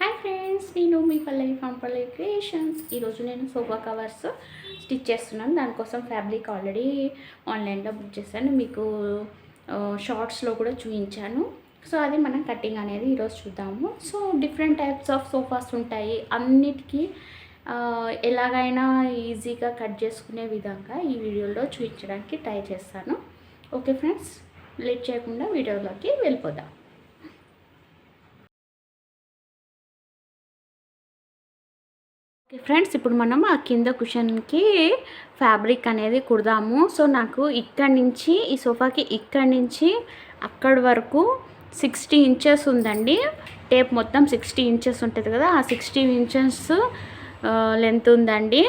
Hi friends, నేను మీ పల్లవి from Pallavi creations. ఈరోజు నేను సోఫా కవర్స్ స్టిచ్ చేస్తున్నాను. దానికోసం ఫ్యాబ్రిక్ ఆల్రెడీ ఆన్లైన్లో బుక్ చేశాను, మీకు షార్ట్స్లో కూడా చూపించాను. సో అది మనం కటింగ్ అనేది ఈరోజు చూద్దాము. So different types of sofas ఉంటాయి, అన్నిటికీ ఎలాగైనా ఈజీగా కట్ చేసుకునే విధంగా ఈ వీడియోలో చూపించడానికి ట్రై చేస్తాను. ఓకే ఫ్రెండ్స్, లేట్ చేయకుండా వీడియోలోకి వెళ్ళిపోదాం. ఓకే ఫ్రెండ్స్, ఇప్పుడు మనం ఆ కింద కుషన్కి ఫ్యాబ్రిక్ అనేది కుడదాము. సో నాకు ఇక్కడి నుంచి ఈ సోఫాకి ఇక్కడి నుంచి అక్కడి వరకు 60 ఇంచెస్ ఉందండి. టేప్ మొత్తం 60 ఇంచెస్ ఉంటుంది కదా, ఆ 60 ఇంచెస్ లెంత్ ఉందండి.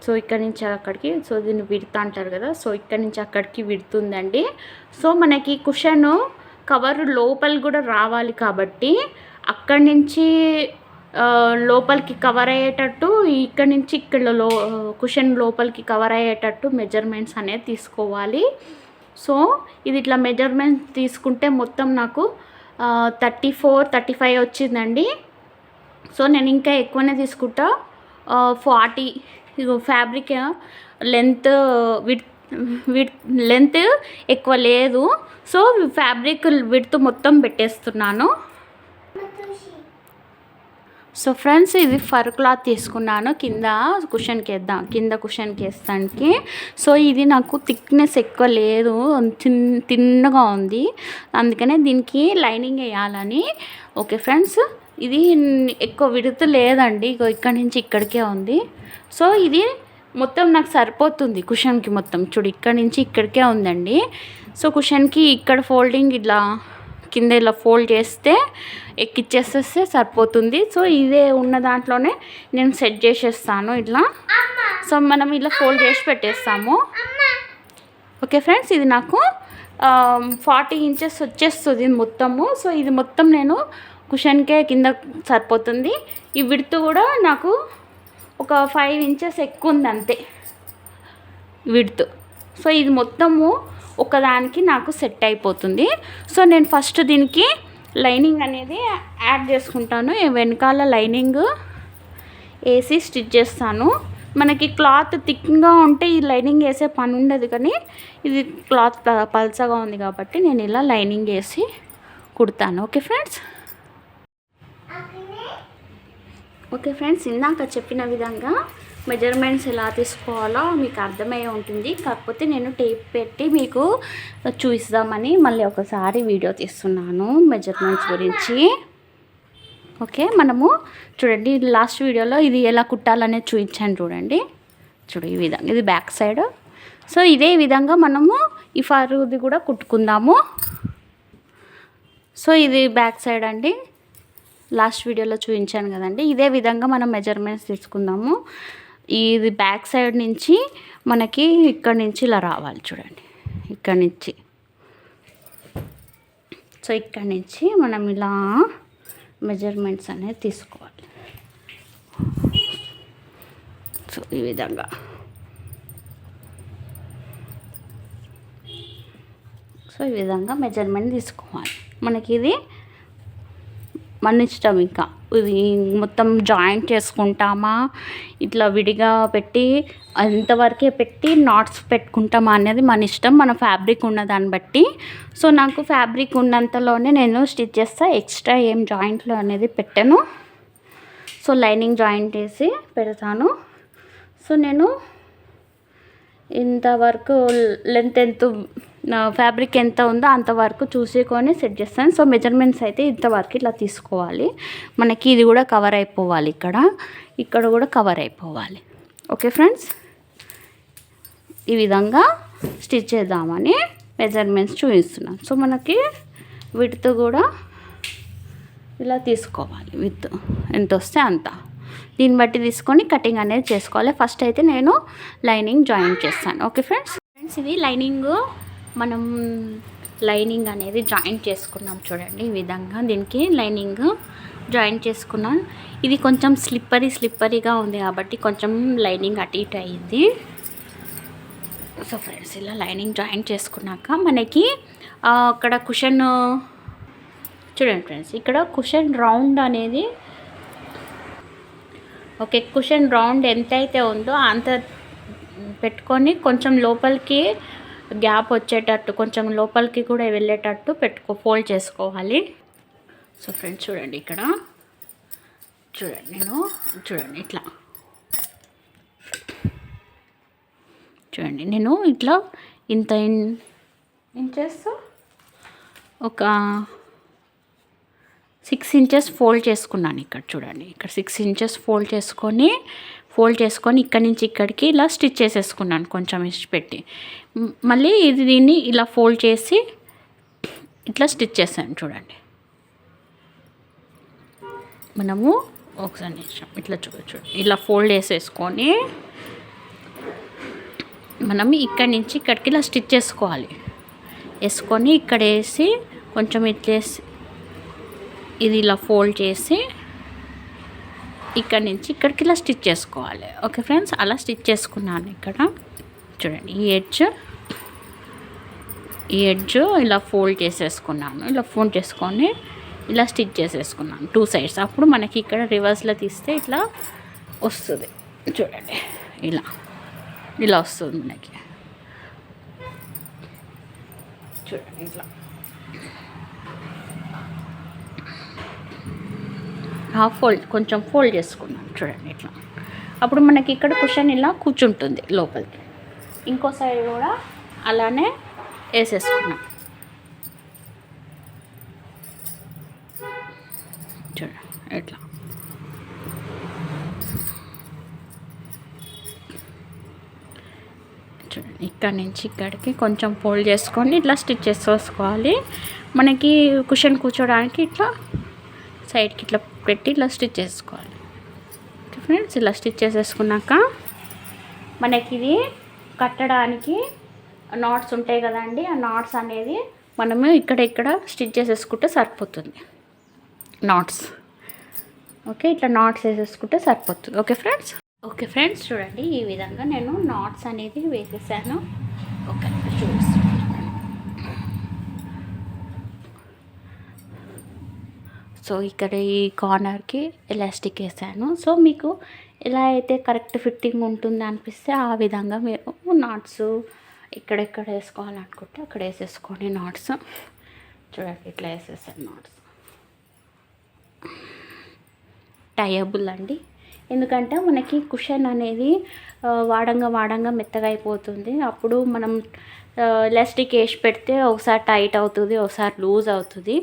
సో ఇక్కడి నుంచి అక్కడికి, సో దీన్ని విడత అంటారు కదా, సో ఇక్కడి నుంచి అక్కడికి విడుతుందండి. సో మనకి కుషన్ కవర్ లోపల కూడా రావాలి కాబట్టి అక్కడి నుంచి లోపలికి కవర్ అయ్యేటట్టు, ఇక్కడ నుంచి ఇక్కడ కుషన్ లోపలికి కవర్ అయ్యేటట్టు మెజర్మెంట్స్ అనేది తీసుకోవాలి. సో ఇది ఇట్లా మెజర్మెంట్స్ తీసుకుంటే మొత్తం నాకు 34-35 వచ్చిందండి. సో నేను ఇంకా ఎక్కువనే తీసుకుంటా, 40. ఫ్యాబ్రిక్ లెంత్ లెంత్ ఎక్కువ లేదు. సో ఫ్యాబ్రిక్ విడ్త్ మొత్తం పెట్టేస్తున్నాను. సో ఫ్రెండ్స్, ఇది ఫర్ క్లాత్ తీసుకున్నాను కింద కుషన్కి వేద్దాం, కింద కుషన్కి వేస్తానికి. సో ఇది నాకు థిక్నెస్ ఎక్కువ లేదు, తిన్నగా ఉంది, అందుకనే దీనికి లైనింగ్ వేయాలని. ఓకే ఫ్రెండ్స్, ఇది ఎక్కువ విడుతు లేదండి, ఇక్కడి నుంచి ఇక్కడికే ఉంది. సో ఇది మొత్తం నాకు సరిపోతుంది కుషన్కి మొత్తం. చూడు, ఇక్కడి నుంచి ఇక్కడికే ఉందండి. సో కుషన్కి ఇక్కడ ఫోల్డింగ్ ఇట్లా కింద ఇలా ఫోల్డ్ చేస్తే ఎక్కిచ్చేస్తే సరిపోతుంది. సో ఇదే ఉన్న దాంట్లోనే నేను సెట్ చేసేస్తాను ఇట్లా. సో మనం ఇలా ఫోల్డ్ చేసి పెట్టేస్తాము. ఓకే ఫ్రెండ్స్, ఇది నాకు 40 ఇంచెస్ వచ్చేస్తుంది మొత్తము. సో ఇది మొత్తం నేను కుషన్కే కింద సరిపోతుంది. ఈ విడ్త్ కూడా నాకు ఒక 5 ఇంచెస్ ఎక్కువ ఉంది అంతే విడ్త్. సో ఇది మొత్తము ఒకదానికి నాకు సెట్ అయిపోతుంది. సో నేను ఫస్ట్ దీనికి లైనింగ్ అనేది యాడ్ చేసుకుంటాను. వెనకాల లైనింగ్ వేసి స్టిచ్ చేస్తాను. మనకి క్లాత్ థిక్గా ఉంటే ఈ లైనింగ్ వేసే పని ఉండదు, కానీ ఇది క్లాత్ పల్చగా ఉంది కాబట్టి నేను ఇలా లైనింగ్ వేసి కుడతాను. ఓకే ఫ్రెండ్స్, ఇందాక చెప్పిన విధంగా మెజర్మెంట్స్ ఎలా తీసుకోవాలో మీకు అర్థమయ్యే ఉంటుంది. కాకపోతే నేను టేప్ పెట్టి మీకు చూపిద్దామని మళ్ళీ ఒకసారి వీడియో తీస్తున్నాను మెజర్మెంట్స్ గురించి. ఓకే, మనము చూడండి, లాస్ట్ వీడియోలో ఇది ఎలా కుట్టాలనేది చూపించాను చూడండి. ఈ విధంగా ఇది బ్యాక్ సైడ్. సో ఇదే విధంగా మనము ఈ ఫరుది కూడా కుట్టుకుందాము. సో ఇది బ్యాక్ సైడ్ అండి, లాస్ట్ వీడియోలో చూపించాను కదండి. ఇదే విధంగా మనం మెజర్మెంట్స్ తీసుకుందాము. ఇది బ్యాక్ సైడ్ నుంచి మనకి ఇక్కడి నుంచి ఇలా రావాలి చూడండి, ఇక్కడి నుంచి. సో ఇక్కడి నుంచి మనం ఇలా మెజర్మెంట్స్ అనేది తీసుకోవాలి. సో ఈ విధంగా. సో ఈ విధంగా మెజర్మెంట్ తీసుకోవాలి. మనకి ఇది మన ఇష్టం, ఇంకా ఇది మొత్తం జాయింట్ చేసుకుంటామా, ఇట్లా విడిగా పెట్టి అంతవరకే పెట్టి నాట్స్ పెట్టుకుంటామా అనేది మన ఇష్టం, మన ఫ్యాబ్రిక్ ఉన్న దాన్ని బట్టి. సో నాకు ఫ్యాబ్రిక్ ఉన్నంతలోనే నేను స్టిచ్ చేస్తా, ఎక్స్ట్రా ఏం జాయింట్లు అనేది పెట్టాను. సో లైనింగ్ జాయింట్ వేసి పెడతాను. సో నేను ఇంతవరకు లెంత్ ఫ్యాబ్రిక్ ఎంత ఉందో అంతవరకు చూసుకొని సెట్ చేస్తాను. సో మెజర్మెంట్స్ అయితే ఇంతవరకు ఇట్లా తీసుకోవాలి. మనకి ఇది కూడా కవర్ అయిపోవాలి, ఇక్కడ కూడా కవర్ అయిపోవాలి. ఓకే ఫ్రెండ్స్, ఈ విధంగా స్టిచ్ చేద్దామని మెజర్మెంట్స్ చూపిస్తున్నాను. సో మనకి విడ్త్ కూడా ఇలా తీసుకోవాలి, విత్ ఎంత వస్తే అంత, దీన్ని బట్టి తీసుకొని కటింగ్ అనేది చేసుకోవాలి. ఫస్ట్ అయితే నేను లైనింగ్ జాయిన్ చేస్తాను. ఓకే ఫ్రెండ్స్, ఇది మనం లైనింగ్ అనేది జాయింట్ చేసుకున్నాం చూడండి. ఈ విధంగా దీనికి లైనింగ్ జాయింట్ చేసుకున్నాం. ఇది కొంచెం స్లిప్పరీగా ఉంది కాబట్టి కొంచెం లైనింగ్ అటు ఇటు అయ్యింది. సో ఫ్రెండ్స్, ఇలా లైనింగ్ జాయింట్ చేసుకున్నాక మనకి అక్కడ కుషన్ చూడండి ఫ్రెండ్స్, ఇక్కడ కుషన్ రౌండ్ అనేది ఓకే, కుషన్ రౌండ్ ఎంతైతే ఉందో అంత పెట్టుకొని కొంచెం లోపలికి గ్యాప్ వచ్చేటట్టు, కొంచెం లోపలికి కూడా వెళ్ళేటట్టు ఫోల్డ్ చేసుకోవాలి. సో ఫ్రెండ్స్ చూడండి, ఇక్కడ చూడండి, చూడండి ఇట్లా చూడండి, నేను ఇట్లా ఇంత ఇంచెస్ ఒక 6 ఇంచెస్ ఫోల్డ్ చేసుకున్నాను. ఇక్కడ చూడండి, ఇక్కడ 6 ఇంచెస్ ఫోల్డ్ చేసుకొని ఇక్కడి నుంచి ఇక్కడికి ఇలా స్టిచ్ చేసేసుకున్నాను, కొంచెం ఇష్టపెట్టి. మళ్ళీ దీన్ని ఇలా ఫోల్డ్ చేసి ఇట్లా స్టిచ్ చేశాను. చూడండి, మనము ఒకసారి నిమిషం ఇట్లా చూడండి, ఇలా ఫోల్డ్ వేసేసుకొని మనం ఇక్కడి నుంచి ఇక్కడికి ఇలా స్టిచ్ వేసుకొని ఇక్కడ వేసి కొంచెం ఇట్లేసి ఇది ఇలా ఫోల్డ్ చేసి ఇక్కడి నుంచి ఇక్కడికి ఇలా స్టిచ్ చేసుకోవాలి. ఓకే ఫ్రెండ్స్, అలా స్టిచ్ చేసుకున్నాను. ఇక్కడ చూడండి, ఈ ఎడ్జ్ ఇలా ఫోల్డ్ చేసేసుకున్నాను. ఇలా ఫోల్డ్ చేసుకొని ఇలా స్టిచ్ చేసేసుకున్నాను 2 సైడ్స్. అప్పుడు మనకి ఇక్కడ రివర్స్లో తీస్తే ఇట్లా వస్తుంది. చూడండి, ఇలా వస్తుంది మనకి. చూడండి, ఇట్లా కొంచెం ఫోల్డ్ చేసుకున్నాం. చూడండి, ఇట్లా. అప్పుడు మనకి ఇక్కడ కుషన్ ఇలా కూర్చుంటుంది లోపలికి. ఇంకో సైడ్ కూడా అలానే వేసేసుకున్నాం. చూడండి, ఇట్లా. చూడండి, ఇక్కడ నుంచి ఇక్కడికి కొంచెం ఫోల్డ్ చేసుకొని ఇట్లా స్టిచ్ చేసుకోవాలి. మనకి కుషన్ కూర్చోడానికి ఇట్లా సైడ్కి ఇట్లా పెట్టి ఇలా స్టిచ్ చేసుకోవాలి. ఓకే ఫ్రెండ్స్, ఇలా స్టిచ్ చేసేసుకున్నాక మనకి ఇది కట్టడానికి నాట్స్ ఉంటాయి కదండి, ఆ నాట్స్ అనేది మనము ఇక్కడ స్టిచ్ చేసేసుకుంటే సరిపోతుంది. నాట్స్ ఓకే, ఇట్లా నాట్స్ వేసేసుకుంటే సరిపోతుంది. ఓకే ఫ్రెండ్స్ చూడండి, ఈ విధంగా నేను నాట్స్ అనేది వేసేసాను. ఓకే, చూపిస్తాను. సో ఇక్కడ ఈ కార్నర్కి ఎలాస్టిక్ వేసాను. సో మీకు ఎలా అయితే కరెక్ట్ ఫిట్టింగ్ ఉంటుంది అనిపిస్తే ఆ విధంగా మీరు నాట్స్ ఎక్కడెక్కడ వేసుకోవాలనుకుంటే అక్కడ వేసేసుకోండి. నాట్స్ చూడండి, ఇట్లా వేసేసాను. నాట్స్ టైయబుల్ అండి, ఎందుకంటే మనకి కుషన్ అనేది వాడంగా మెత్తగా అయిపోతుంది. అప్పుడు మనం ఎలాస్టిక్ వేసి పెడితే ఒకసారి టైట్ అవుతుంది, ఒకసారి లూజ్ అవుతుంది.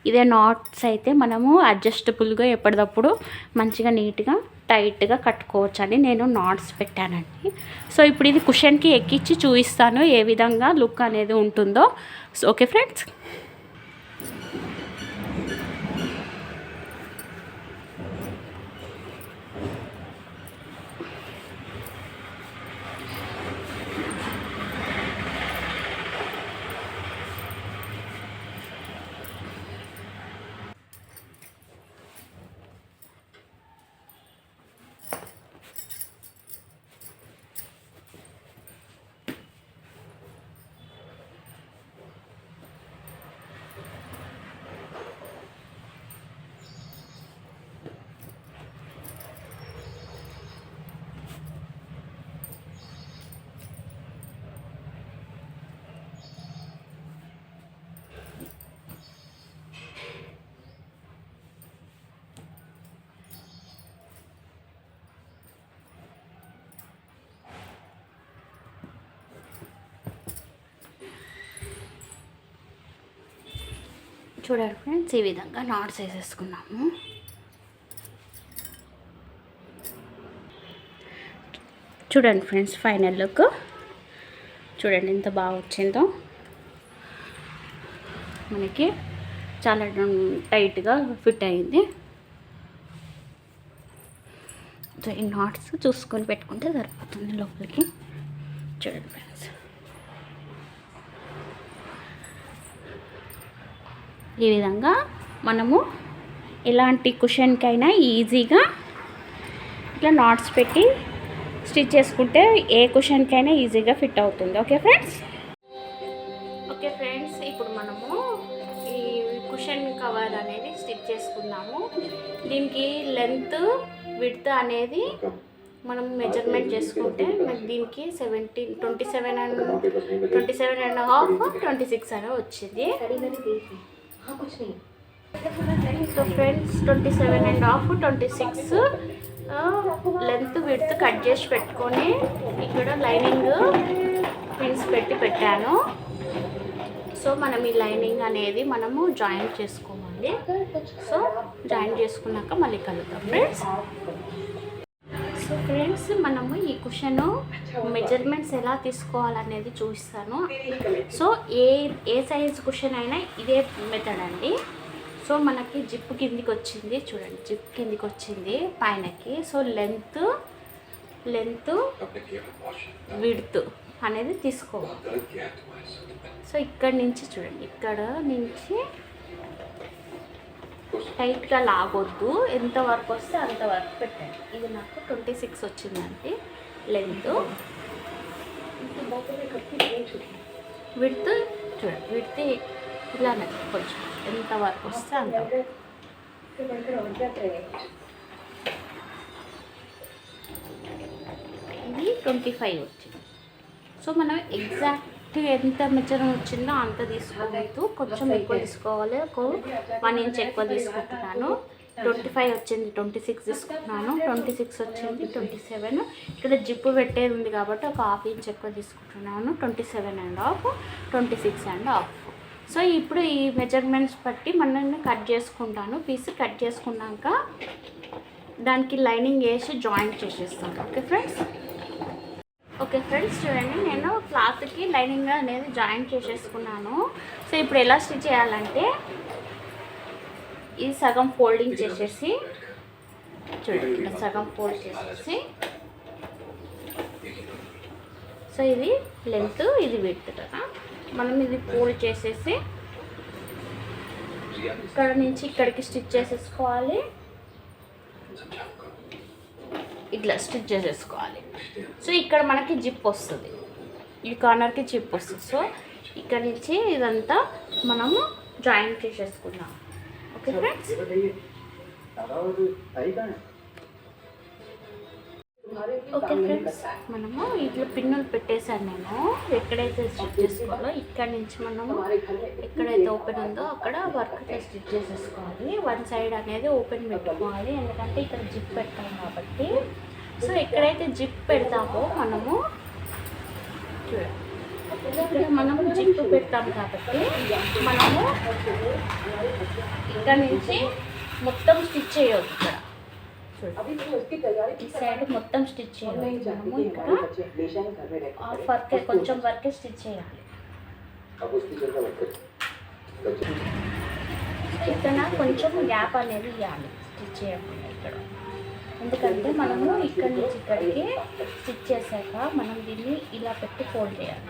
ఇదే నాట్స్ అయితే మనము అడ్జస్టబుల్గా ఎప్పటికప్పుడు మంచిగా నీట్గా టైట్గా కట్టుకోవచ్చు అని నేను నాట్స్ పెట్టానండి. సో ఇప్పుడు ఇది కుషన్కి ఎక్కించి చూపిస్తాను ఏ విధంగా లుక్ అనేది ఉంటుందో. సో ఓకే ఫ్రెండ్స్, చూడండి ఫ్రెండ్స్, ఈ విధంగా నాట్స్ వేసేసుకున్నాము. చూడండి ఫ్రెండ్స్, ఫైనల్ లుక్ చూడండి ఎంత బాగా వచ్చిందో. మనకి చాలా టైట్గా ఫిట్ అయింది. సో ఈ నాట్స్ చూసుకొని పెట్టుకుంటే సరిపోతుంది లోపలికి. చూడండి ఫ్రెండ్స్, ఈ విధంగా మనము ఎలాంటి కుషన్కైనా ఈజీగా ఇట్లా నాట్స్ పెట్టి స్టిచ్ చేసుకుంటే ఏ కుషన్కైనా ఈజీగా ఫిట్ అవుతుంది. ఓకే ఫ్రెండ్స్, ఇప్పుడు మనము ఈ కుషన్ కవర్ అనేది స్టిచ్ చేసుకున్నాము. దీనికి లెంత్ విడ్త్ అనేది మనం మెజర్మెంట్ చేసుకుంటే మనకి దీనికి 27.5 26 అని వచ్చింది. So friends 27.5 26 length width cut చేసి పెట్టుకొని ఇక్కడ లైనింగ్ పిన్స్ పెట్టాను. సో మనం ఈ లైనింగ్ అనేది మనము జాయింట్ చేసుకోవాలి. సో జాయింట్ చేసుకున్నాక మళ్ళీ కలుద్దాం ఫ్రెండ్స్. సో ఫ్రెండ్స్ మనము ఈ కుషన్ మెజర్మెంట్స్ ఎలా తీసుకోవాలనేది చూపిస్తాను. సో ఏ సైజ్ కుషన్ అయినా ఇదే మెథడ్ అండి. సో మనకి జిప్ కిందికి వచ్చింది చూడండి, జిప్ కిందికి వచ్చింది పైనకి. సో లెంత్ విడ్త్ అనేది తీసుకోవాలి. సో ఇక్కడ నుంచి చూడండి, ఇక్కడ నుంచి టైట్గా లాగొద్దు, ఎంతవరకు వస్తే అంతవరకు పెట్టండి. ఇది నాకు 26 వచ్చిందండి లెంత్. విడ్త్ చూడండి, విడ్త్ ఇలానే కొంచెం ఎంతవరకు వస్తే అంతవరకు. ఇది 25 వచ్చింది. సో మనం ఎగ్జాక్ట్ ఎంత మెజర్మెంట్ వచ్చిందో అంత తీసుకోవద్దు, కొంచెం ఎక్కువ తీసుకోవాలి. 1 ఇంచ్ ఎక్కువ తీసుకుంటున్నాను. 25 వచ్చింది, 26 తీసుకున్నాను. 26 వచ్చింది 27. ఇక్కడ జిప్పు పెట్టేది ఉంది కాబట్టి ఒక 1/2 ఇంచ్ ఎక్కువ తీసుకుంటున్నాను. 27.5 26.5. సో ఇప్పుడు ఈ మెజర్మెంట్స్ బట్టి మనం కట్ చేసుకుంటాను. పీస్ కట్ చేసుకున్నాక దానికి లైనింగ్ వేసి జాయింట్ చేసేస్తాను. ఓకే ఫ్రెండ్స్ చూడండి, నేను క్లాత్కి లైనింగ్ అనేది జాయింట్ చేసేసుకున్నాను. సో ఇప్పుడు ఎలా స్టిచ్ చేయాలంటే ఈ సగం ఫోల్డింగ్ చేసేసి చూడండి, ఇలా సగం ఫోల్డ్ చేసేసి, సో ఇది లెంత్ ఇది విడ్త్ కదా, మనం ఇది ఫోల్డ్ చేసేసి ఇక్కడ నుంచి ఇక్కడికి స్టిచ్ చేసేసుకోవాలి. ఇట్లా స్టిచ్ చేసేసుకోవాలి. సో ఇక్కడ మనకి జిప్ వస్తుంది, ఈ కార్నర్కి జిప్ వస్తుంది. సో ఇక్కడ నుంచి ఇదంతా మనము జాయింట్ చేసేసుకున్నాం. ఓకే ఫ్రెండ్స్, ఓకే ఫ్రెండ్స్ మనము ఇట్లా పిన్నులు పెట్టేశాను నేను. ఎక్కడైతే స్టిచ్ చేసుకోవాలో ఇక్కడ నుంచి మనము ఎక్కడైతే ఓపెన్ ఉందో అక్కడ వర్క్ స్టిచ్ చేసేసుకోవాలి. 1 సైడ్ అనేది ఓపెన్ పెట్టుకోవాలి, ఎందుకంటే ఇక్కడ జిప్ పెట్టాం కాబట్టి. సో ఎక్కడైతే జిప్ పెడతామో మనము ఇక్కడ మనము జిప్ పెడతాం కాబట్టి మనము ఇక్కడ నుంచి మొత్తం స్టిచ్ చేయొద్దు. ఇక్కడ ఈ సైడ్ మొత్తం స్టిచ్ చేయాలి. మనము ఇక్కడ హాఫ్ వర్క్ కొంచెం వర్క్ స్టిచ్ చేయాలి. ఇక్కడ కొంచెం గ్యాప్ అనేది ఇవ్వాలి స్టిచ్ చేయకుండా ఇక్కడ, ఎందుకంటే మనము ఇక్కడ నుంచి ఇక్కడికి స్టిచ్ చేశాక మనం దీన్ని ఇలా పెట్టి ఫోల్డ్ చేయాలి.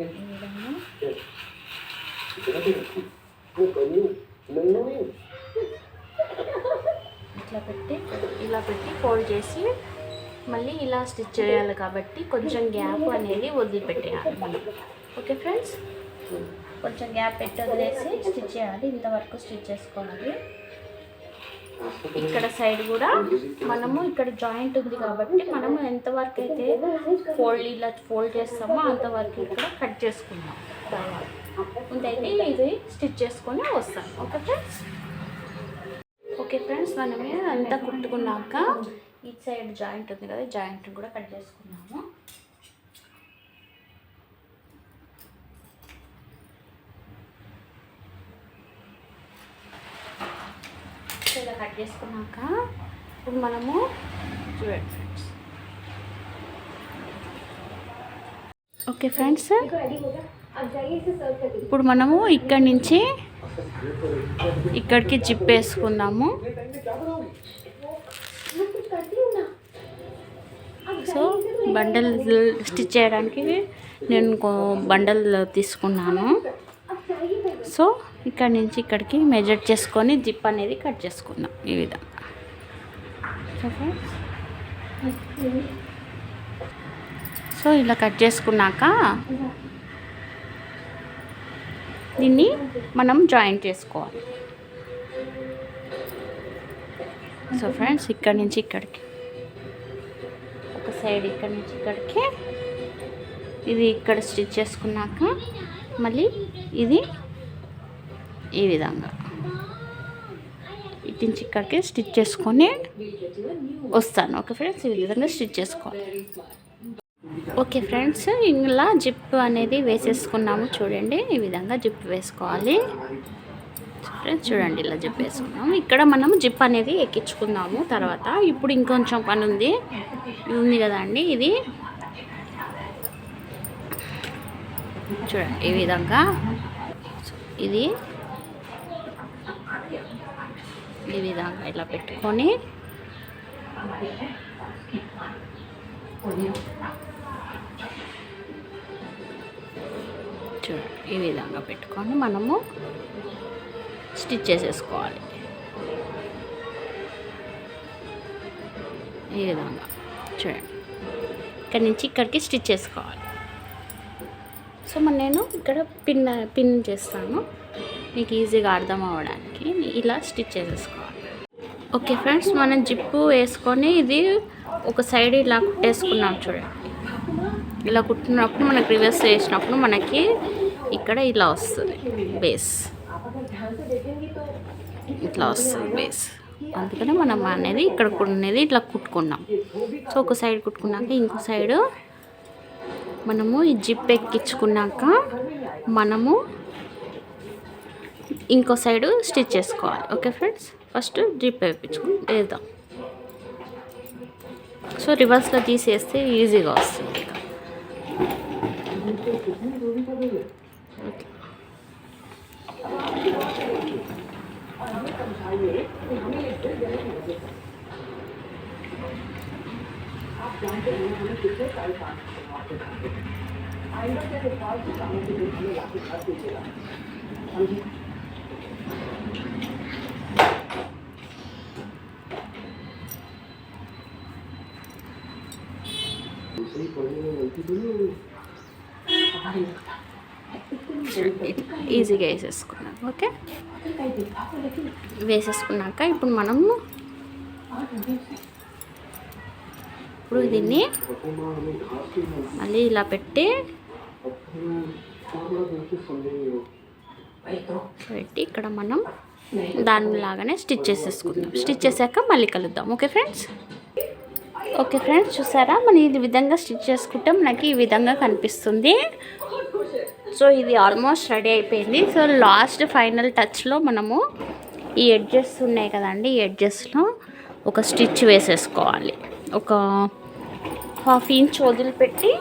ఈ విధంగా ఇలా పెట్టి ఫోల్డ్ చేసి మళ్ళీ ఇలా స్టిచ్ చేయాలి కాబట్టి కొంచెం గ్యాప్ అనేది వదిలిపెట్టేయాలి మనం. ఓకే ఫ్రెండ్స్, కొంచెం గ్యాప్ పెట్టి వదిలేసి స్టిచ్ చేయాలి. ఇంతవరకు స్టిచ్ చేసుకోవాలి. ఇక్కడ సైడ్ కూడా మనము ఇక్కడ జాయింట్ ఉంది కాబట్టి మనము ఎంతవరకు అయితే ఇలా ఫోల్డ్ చేస్తామో అంతవరకు ఇక్కడ కట్ చేసుకుందాం. ఇంతైతే ఇది స్టిచ్ చేసుకొని వస్తాం. ఓకే ఫ్రెండ్స్, ఓకే ఫ్రెండ్స్ మనమే అంతా కుట్టుకున్నాక ఈ సైడ్ జాయింట్ ఉంది కదా, జాయింట్ కూడా కట్ చేసుకున్నాము. ఇలా కట్ చేసుకున్నాక ఇప్పుడు మనము చూడండి ఫ్రెండ్స్. ఓకే ఫ్రెండ్స్, ఇప్పుడు మనము ఇక్కడి నుంచి ఇక్కడికి జిప్ వేసుకుందాము. సో బండల్ స్టిచ్ చేయడానికి నేను బండల్ తీసుకున్నాను. సో ఇక్కడ నుంచి ఇక్కడికి మెజర్ చేసుకొని జిప్ అనేది కట్ చేసుకుందాం ఈ విధంగా. సో ఇలా కట్ చేసుకున్నాక దీన్ని మనం జాయింట్ చేసుకోవాలి. సో ఫ్రెండ్స్, ఇక్కడి నుంచి ఇక్కడికి ఒక సైడ్, ఇక్కడి నుంచి ఇక్కడికి ఇది ఇక్కడ స్టిచ్ చేసుకున్నాక మళ్ళీ ఇది ఈ విధంగా ఇటు నుంచి ఇక్కడికి స్టిచ్ చేసుకొని వస్తాను. ఓకే ఫ్రెండ్స్, ఈ విధంగా స్టిచ్ చేసుకోవాలి. ఓకే ఫ్రెండ్స్, ఇలా జిప్ అనేది వేసేసుకున్నాము. చూడండి, ఈ విధంగా జిప్ వేసుకోవాలి. ఫ్రెండ్స్ చూడండి, ఇలా జిప్ వేసుకున్నాము. ఇక్కడ మనం జిప్ అనేది ఎక్కించుకుందాము తర్వాత. ఇప్పుడు ఇంకొంచెం పని ఉంది కదండి. ఇది చూడండి, ఈ విధంగా ఇది ఈ విధంగా ఇలా పెట్టుకొని చూడండి, ఈ విధంగా పెట్టుకొని మనము స్టిచ్ చేసేసుకోవాలి. ఈ విధంగా చూడండి, ఇక్కడి నుంచి ఇక్కడికి స్టిచ్ చేసుకోవాలి. సో నేను ఇక్కడ పిన్ చేస్తాను, మీకు ఈజీగా అర్థం అవ్వడానికి. ఇలా స్టిచ్ చేసేసుకోవాలి. ఓకే ఫ్రెండ్స్, మనం జిప్పు వేసుకొని ఇది ఒక సైడ్ ఇలా కుట్టేసుకున్నాం. చూడండి, ఇలా కుట్టినప్పుడు మనకి రివర్స్ చేసినప్పుడు మనకి ఇక్కడ ఇలా వస్తుంది బేస్, ఇట్లా వస్తుంది బేస్. అందుకనే మనం అనేది ఇక్కడ అనేది ఇట్లా కుట్టుకున్నాం. సో ఒక సైడ్ కుట్టుకున్నాక ఇంకో సైడు మనము ఈ జిప్ ఎక్కించుకున్నాక మనము ఇంకో సైడు స్టిచ్ చేసుకోవాలి. ఓకే ఫ్రెండ్స్, ఫస్ట్ జిప్ వేద్దాం. సో రివర్స్లో తీసేస్తే ఈజీగా వస్తుంది. ఈజీగా వేసేసుకున్నాం. ఓకే, వేసేసుకున్నాక ఇప్పుడు మనము దీన్ని మళ్ళీ ఇలా పెట్టి ఇక్కడ మనం దానిలాగానే స్టిచ్ చేసేసుకుందాం. స్టిచ్ చేశాక మళ్ళీ కలుద్దాం. Okay friends. ఓకే ఫ్రెండ్స్, చూసారా, మనం ఈ విధంగా స్టిచ్ చేసుకుంటే మనకి ఈ విధంగా కనిపిస్తుంది. సో ఇది ఆల్మోస్ట్ రెడీ అయిపోయింది. సో లాస్ట్ ఫైనల్ టచ్లో మనము ఈ ఎడ్జెస్ ఉన్నాయి కదండి, ఈ ఎడ్జెస్లో ఒక స్టిచ్ వేసేసుకోవాలి. ఒక 1/2 ఇంచ్ వదిలిపెట్టి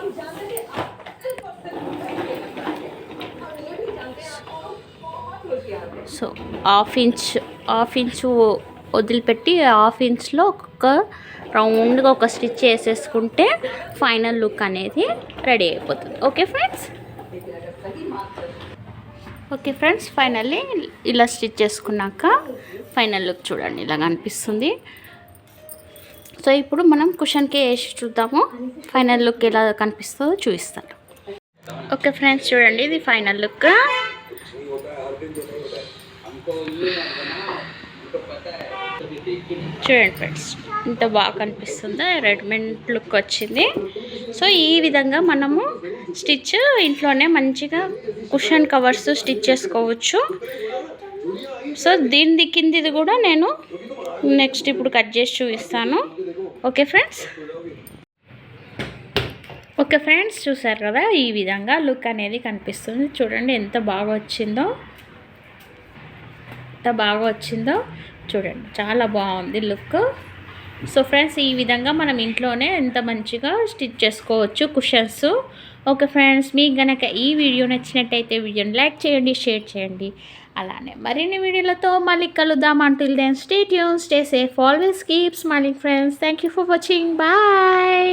సో 1/2 ఇంచ్ వదిలిపెట్టి 1/2 ఇంచ్లో ఒక రౌండ్గా ఒక స్టిచ్ వేసేసుకుంటే ఫైనల్ లుక్ అనేది రెడీ అయిపోతుంది. Okay friends. Okay friends, finally ఇలా స్టిచ్ చేసుకున్నాక ఫైనల్ లుక్ చూడండి, ఇలా కనిపిస్తుంది. సో ఇప్పుడు మనం కుషన్కి వేసి చూద్దాము, ఫైనల్ లుక్ ఎలా కనిపిస్తుందో చూపిస్తాను. ఓకే ఫ్రెండ్స్, చూడండి, ఇది ఫైనల్ లుక్. చూడండి ఫ్రెండ్స్, ఇంత బాగా కనిపిస్తుందో, రెడీమేడ్ లుక్ వచ్చింది. సో ఈ విధంగా మనము స్టిచ్ ఇంట్లోనే మంచిగా కుషన్ కవర్స్ స్టిచ్ చేసుకోవచ్చు. సో దీని కిందిది కూడా నేను నెక్స్ట్ ఇప్పుడు కట్ చేసి చూపిస్తాను. Okay friends. ఓకే ఫ్రెండ్స్, చూసారు కదా, ఈ విధంగా లుక్ అనేది కనిపిస్తుంది. చూడండి ఎంత బాగా వచ్చిందో, చూడండి, చాలా బాగుంది లుక్. సో ఫ్రెండ్స్, ఈ విధంగా మనం ఇంట్లోనే ఎంత మంచిగా స్టిచ్ చేసుకోవచ్చు కుషన్స్. ఓకే ఫ్రెండ్స్, మీకు కనుక ఈ వీడియో నచ్చినట్టయితే వీడియోని లైక్ చేయండి, షేర్ చేయండి. అలానే మరిన్ని వీడియోలతో మళ్ళీ కలుద్దాం. Until then stay tune, stay safe, always keep smiling friends. Thank you for watching. Bye.